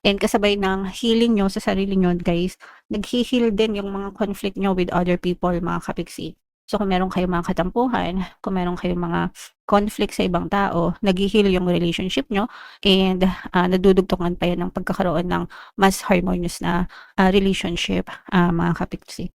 And kasabay ng healing niyo sa sarili niyo guys, naghi-heal din yung mga conflict niyo with other people mga kapiksi. So kung meron kayong mga katampuhan, kung meron kayong mga conflict sa ibang tao, naghi-heal yung relationship niyo and nadudugtungan pa yan ng pagkakaroon ng mas harmonious na relationship mga kapiksi.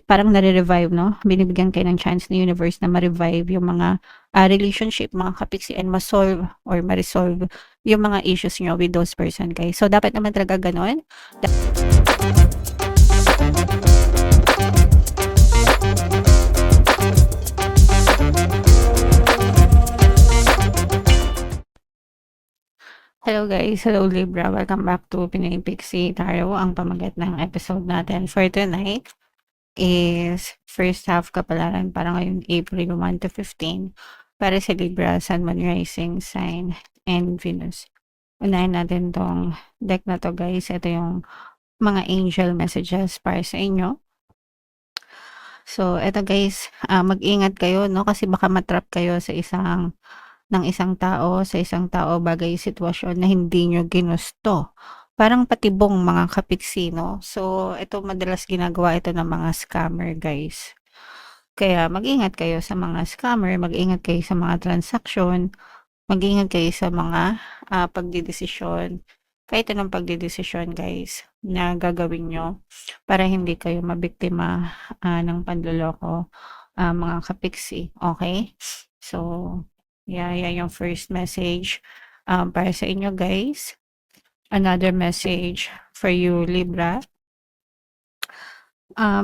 Parang nare-revive 'no, binibigyan kayo ng chance ng universe na ma-revive yung mga relationship mga kapiksi and ma-solve or ma-resolve yung mga issues niyo with those person guys. So dapat naman talaga gano'n. Hello guys, hello Libra, welcome back to Pinoy Pixie Tarot. Ang pamagat ng episode natin for tonight is first half kapalaran para ngayong April 1 to 15 para sa Libra, Sun, Moon, Rising, Sign, and Venus. Unahin natin tong deck na to guys. Ito yung mga angel messages para sa inyo. So, eto guys, mag-ingat kayo, no? Kasi baka matrap kayo sa isang tao, bagay, sitwasyon na hindi nyo ginusto. Parang patibong mga kapiksi, no? So, ito madalas ginagawa ito ng mga scammer, guys. Kaya mag-ingat kayo sa mga scammer, mag-ingat kayo sa mga transaction, mag-ingat kayo sa mga pagdidesisyon. Kahit anong pagdidesisyon, guys, na gagawin nyo para hindi kayo mabiktima ng panloloko, mga kapiksi. Okay? So, yan yung first message para sa inyo, guys. Another message for you, Libra.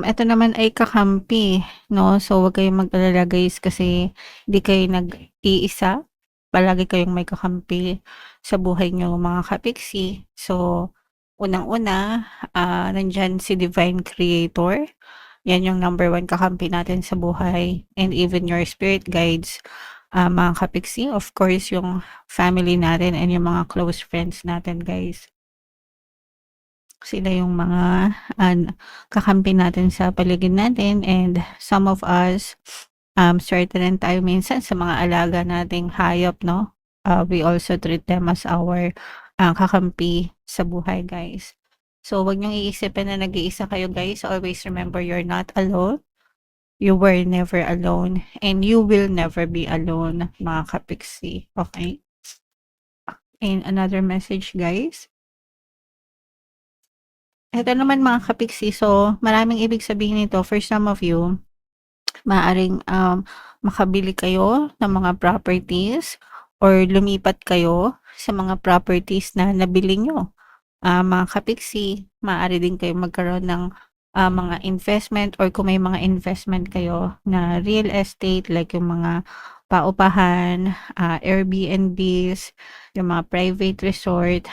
Eto naman ay kakampi, no? So, wag kayong mag-alala, guys, kasi hindi kayo nag-iisa. Palagi kayong may kakampi sa buhay niyo, mga kapiksi. So, unang-una, nandyan si Divine Creator. Yan yung number 1 kakampi natin sa buhay. And even your spirit guides, mga kapiksi. Of course, yung family natin and yung mga close friends natin, guys. Sila yung mga kakampi natin sa paligid natin, and some of us, swerte rin tayo minsan sa mga alaga nating hayop, no? We also treat them as our kakampi sa buhay, guys. So, wag niyong iisipin na nag-iisa kayo, guys. Always remember you're not alone. You were never alone and you will never be alone, mga kapiksi. Okay? And another message, guys. Ito naman mga kapiksi, so maraming ibig sabihin nito for some of you. Maaaring makabili kayo ng mga properties or lumipat kayo sa mga properties na nabili nyo. Mga kapiksi, maaari din kayo magkaroon ng mga investment, or kung may mga investment kayo na real estate like yung mga paupahan, Airbnbs, yung mga private resort,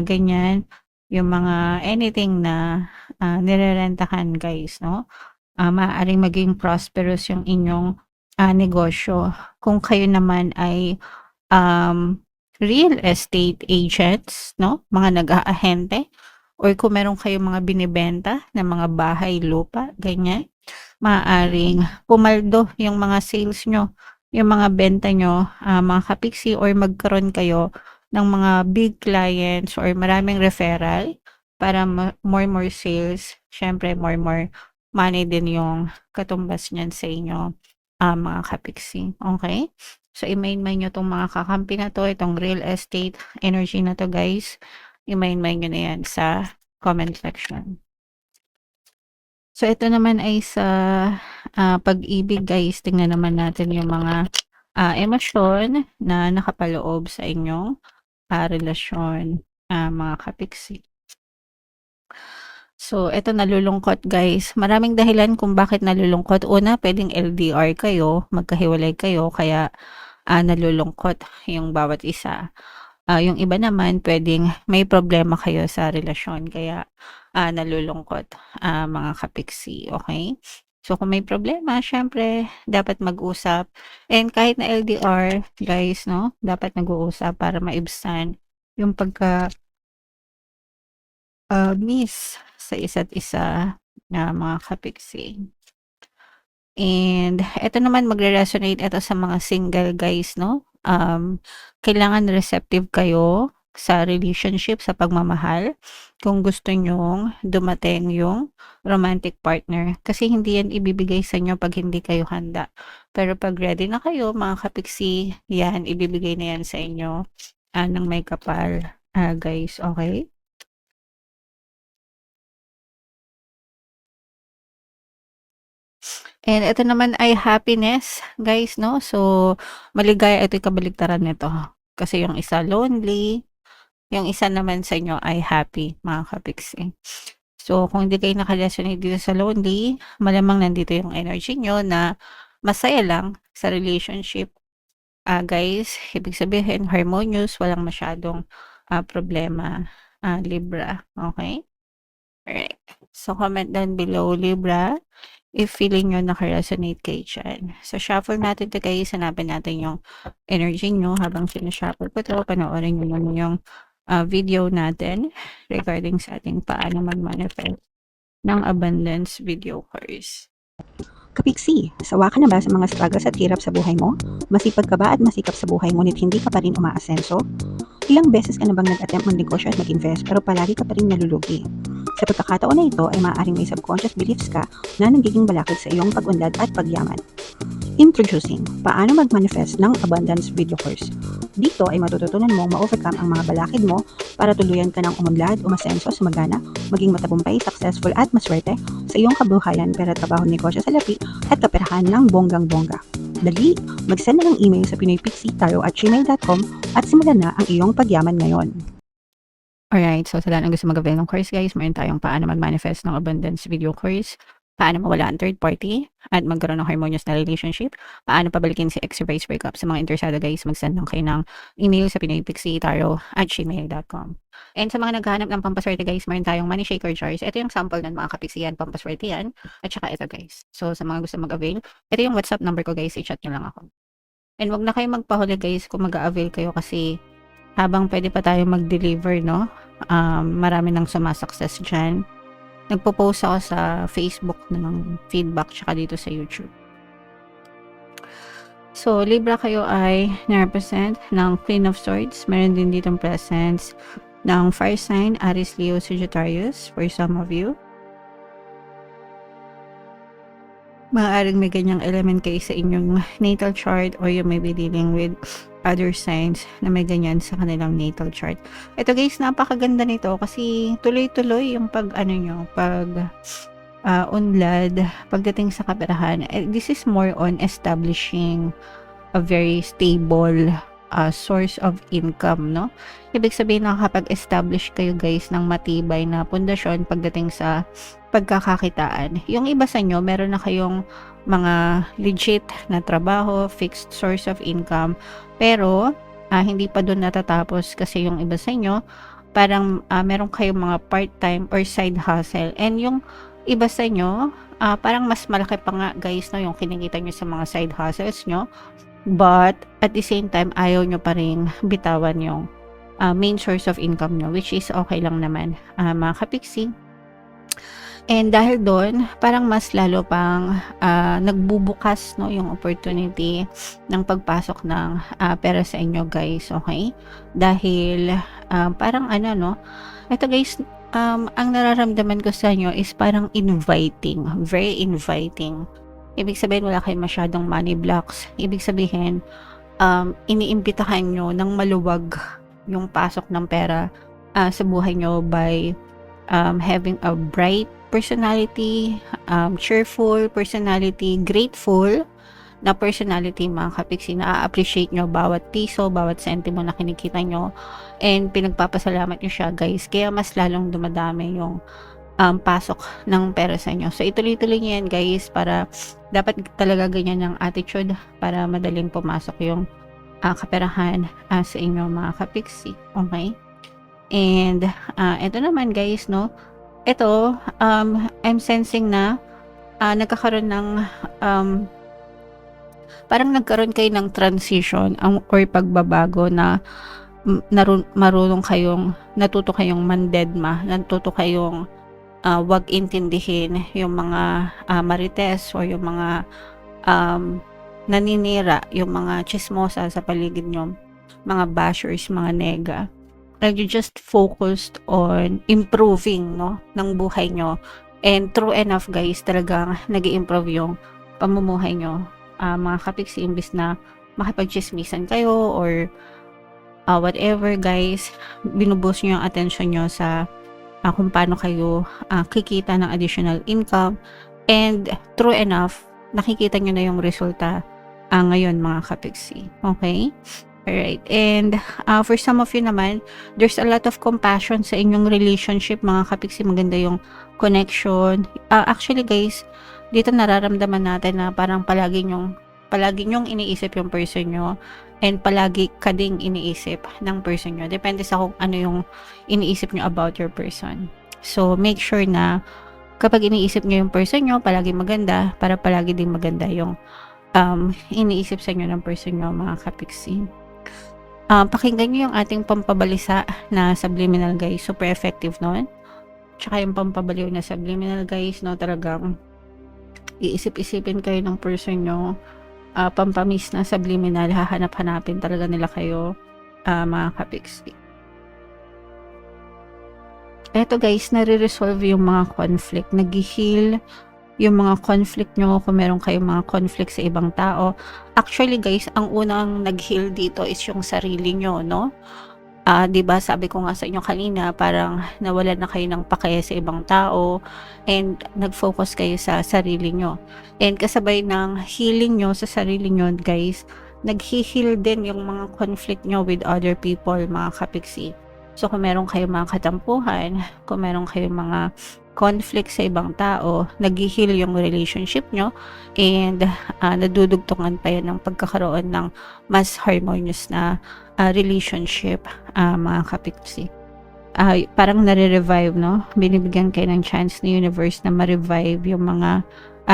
ganyan, yung mga anything na nirerentahan, guys, no? Maaaring maging prosperous yung inyong negosyo. Kung kayo naman ay real estate agents, no? Mga nag-aahente, or kung meron kayong mga binibenta na mga bahay, lupa, ganyan, maaaring pumaldo yung mga sales nyo, yung mga benta nyo, mga kapiksi, or magkaroon kayo ng mga big clients or maraming referral para more sales. Syempre, more money din yung katumbas niyan sa inyo, mga kapiksi. Okay? So, i-main-main nyo tong mga kakampi na to, itong real estate energy na to, guys. I-main-main nyo na yan sa comment section. So, ito naman ay sa pag-ibig, guys. Tingnan naman natin yung mga emosyon na nakapaloob sa inyong relasyon, mga kapiksi. So, eto nalulungkot, guys. Maraming dahilan kung bakit nalulungkot. Una, pwedeng LDR kayo, magkahiwalay kayo, kaya nalulungkot yung bawat isa. Yung iba naman, pwedeng may problema kayo sa relasyon, kaya nalulungkot, mga kapiksi, okay? So, kung may problema, syempre, dapat mag-usap. And kahit na LDR, guys, no, dapat nag-uusap para maibsan yung miss sa isa't isa na mga kapiksi. And eto naman magre-resonate ito sa mga single, guys, no? Kailangan receptive kayo sa relationship, sa pagmamahal, kung gusto nyong dumating yung romantic partner. Kasi hindi yan ibibigay sa inyo pag hindi kayo handa. Pero pag ready na kayo, mga kapiksi, yan, ibibigay na yan sa inyo ng may kapal, guys, okay? And ito naman ay happiness, guys, no? So, maligaya, ito yung kabaligtaran nito. Kasi yung isa lonely, yung isa naman sa inyo ay happy, mga kapiksi. So, kung hindi kayo naka-resonate dito sa lonely, malamang nandito yung energy nyo na masaya lang sa relationship. Guys, ibig sabihin, harmonious, walang masyadong problema, Libra. Okay? Alright. So, comment down below, Libra, if feeling nyo naka-resonate kayo dyan. So, shuffle natin to guys. Hanapin natin yung energy nyo habang sinashuffle ko to. Panoorin nyo naman yung video natin regarding sa ating paano mag-manifest ng abundance video course. Kapiksi, sawa ka na ba sa mga struggles at hirap sa buhay mo? Masipag ka ba at masikap sa buhay ngunit hindi ka pa rin umaasenso? Ilang beses ka na bang nag-attempt mag-negosyo at mag-invest pero palagi ka pa rin nalulugi? Sa pagkakataon na ito ay maaaring may subconscious beliefs ka na nagiging balakid sa iyong pag-unlad at pagyaman. Introducing, paano mag-manifest ng abundance video course. Dito ay matututunan mong ma-overcome ang mga balakid mo para tuluyan ka ng umunlad, umasenso, sumagana, maging matagumpay, successful at maswerte sa iyong kabuhayan, pera, trabaho, negosyo, salapi at kaperahan ng bonggang-bongga. Dali, mag-send na ng email sa pinoypixie@gmail.com at simulan na ang iyong pagyaman ngayon. Alright, so sa lahat ng gusto mag-avail ng course guys, mayroon tayong paano mag-manifest ng abundance video course, paano mawala ang third party at magkaroon ng harmonious na relationship, paano pabalikin si ex reverse breakup. Sa mga interesado guys, mag-send lang kayo ng email sa pinoypixie@gmail.com. And sa mga naghahanap ng pampaswerte guys, mayroon tayong money shaker jars. Ito yung sample ng mga kapiksiyan, pampaswerte yan. At saka ito guys. So sa mga gusto mag-avail, ito yung WhatsApp number ko guys, i-chat nyo lang ako. And wag na kayo magpahuli guys kung mag-avail kayo kasi habang pwede pa tayo mag-deliver, no? Marami nang sumasucess dyan. Nagpo-post ako sa Facebook ng feedback tsaka dito sa YouTube. So, Libra kayo ay na-represent ng Queen of Swords. Meron din ditong presence ng fire sign, Aries, Leo, Sagittarius for some of you. Maaaring may ganyang element kayo sa inyong natal chart or you may be dealing with other signs na may ganyan sa kanilang natal chart. Ito guys, napakaganda nito kasi tuloy-tuloy yung unlad pagdating sa kaperahan. This is more on establishing a very stable source of income, no? Ibig sabihin nakakapag-establish kayo guys ng matibay na pundasyon pagdating sa pagkakakitaan. Yung iba sa inyo, meron na kayong mga legit na trabaho, fixed source of income, pero hindi pa doon natatapos kasi yung iba sa inyo, parang meron kayong mga part-time or side hustle. And yung iba sa inyo, parang mas malaki pa nga guys, no, yung kinikita nyo sa mga side hustles nyo. But at the same time, ayaw nyo pa rin bitawan yung main source of income nyo, which is okay lang naman, mga kapiksi. And dahil doon, parang mas lalo pang nagbubukas, no, yung opportunity ng pagpasok ng pera sa inyo guys, okay? Dahil parang no, ito guys, ang nararamdaman ko sa inyo is parang inviting, very inviting. Ibig sabihin wala kayong masyadong money blocks. Ibig sabihin, iniimbitahan nyo ng maluwag yung pasok ng pera sa buhay nyo by having a bright personality, cheerful personality, grateful na personality, mga kapiksi, na appreciate nyo bawat piso, bawat sentimo na kinikita nyo, and pinagpapasalamat nyo siya guys, kaya mas lalong dumadami yung pasok ng pera sa inyo. So ituloy-tuloy nyo yan guys, para dapat talaga ganyan ang attitude para madaling pumasok yung kaperahan sa inyo, mga kapiksi, okay? And ito naman guys, no, ito I'm sensing na nagkakaroon ng parang nagkaroon kayo ng transition or pagbabago na marunong kayong, natuto kayong mandedma, natuto kayong wag intindihin yung mga marites o yung mga naninira, yung mga chismosa sa paligid nyo, mga bashers, mga nega. and you just focused on improving, no, ng buhay nyo. And true enough, guys, talagang nag-i-improve yung pamumuhay nyo. Mga kapiksi, imbis na makipag-chismisan kayo or whatever, guys, binuboost nyo yung attention nyo sa kung paano kayo kikita ng additional income. And true enough, nakikita nyo na yung resulta ngayon, mga kapiksi. Okay? Alright, and for some of you naman, there's a lot of compassion sa inyong relationship, mga kapiksi. Maganda yung connection. Actually, guys, dito nararamdaman natin na parang palagi nyong iniisip yung person nyo, and palagi ka ding iniisip ng person nyo. Depende sa kung ano yung iniisip nyo about your person. So, make sure na kapag iniisip nyo yung person nyo, palagi maganda, para palagi ding maganda yung iniisip sa inyo ng person nyo, mga kapiksi. Pakinggan nyo yung ating pampabalisa na subliminal, guys. Super effective nun. Tsaka yung pampabaliw na subliminal, guys, no, talagang iisip-isipin kayo ng person nyo. Pampamis na subliminal, hahanap-hanapin talaga nila kayo, mga kapiksi. Eto, guys, nare-resolve yung mga conflict, nag-heal yung mga conflict nyo, kung meron kayong mga conflict sa ibang tao. Actually, guys, ang unang nag-heal dito is yung sarili nyo, no? Diba, sabi ko nga sa inyo kanina, parang nawalan na kayo ng pake sa ibang tao, and nag-focus kayo sa sarili nyo. And kasabay ng healing nyo sa sarili nyo, guys, nag-heal din yung mga conflict nyo with other people, mga kapiksi. So, kung meron kayong mga katampuhan, kung meron kayong mga conflict sa ibang tao, nag-heal yung relationship nyo, and nadudugtungan pa yan ng pagkakaroon ng mas harmonious na relationship, mga kapiksi. Parang nare-revive, no? Binibigyan kayo ng chance ni universe na ma-revive yung mga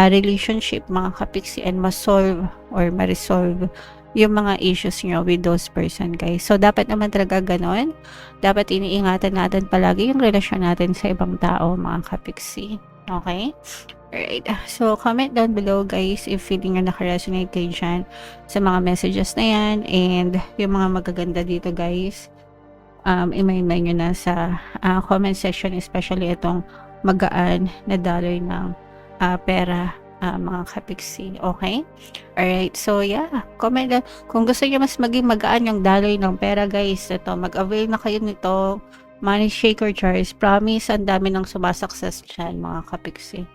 relationship, mga kapiksi, and ma-solve or ma-resolve yung mga issues nyo with those person, guys. So, dapat naman talaga ganon. Dapat iniingatan natin palagi yung relasyon natin sa ibang tao, mga kapiksi. Okay? Alright. So, comment down below, guys, if feeling nyo nakaresonate kayo dyan sa mga messages na yan, and yung mga magaganda dito, guys, i-main nyo na sa comment section, especially itong magaan na daloy ng pera, mga kapiksi. Okay? Alright. So, yeah. Comment down. Kung gusto nyo mas maging magaan yung daloy ng pera, guys, ito, mag-avail na kayo nito. Money Shaker Jars. Promise, ang dami ng sumasakses dyan, mga kapiksi.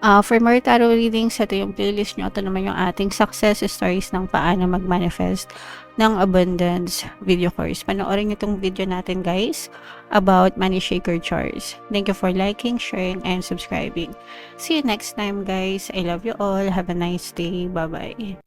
For more tarot readings, ito yung playlist nyo. Ito naman yung ating success stories ng paano mag-manifest ng abundance video course. Panoorin nyo itong video natin, guys, about Money Shaker Jars. Thank you for liking, sharing, and subscribing. See you next time, guys. I love you all. Have a nice day. Bye-bye.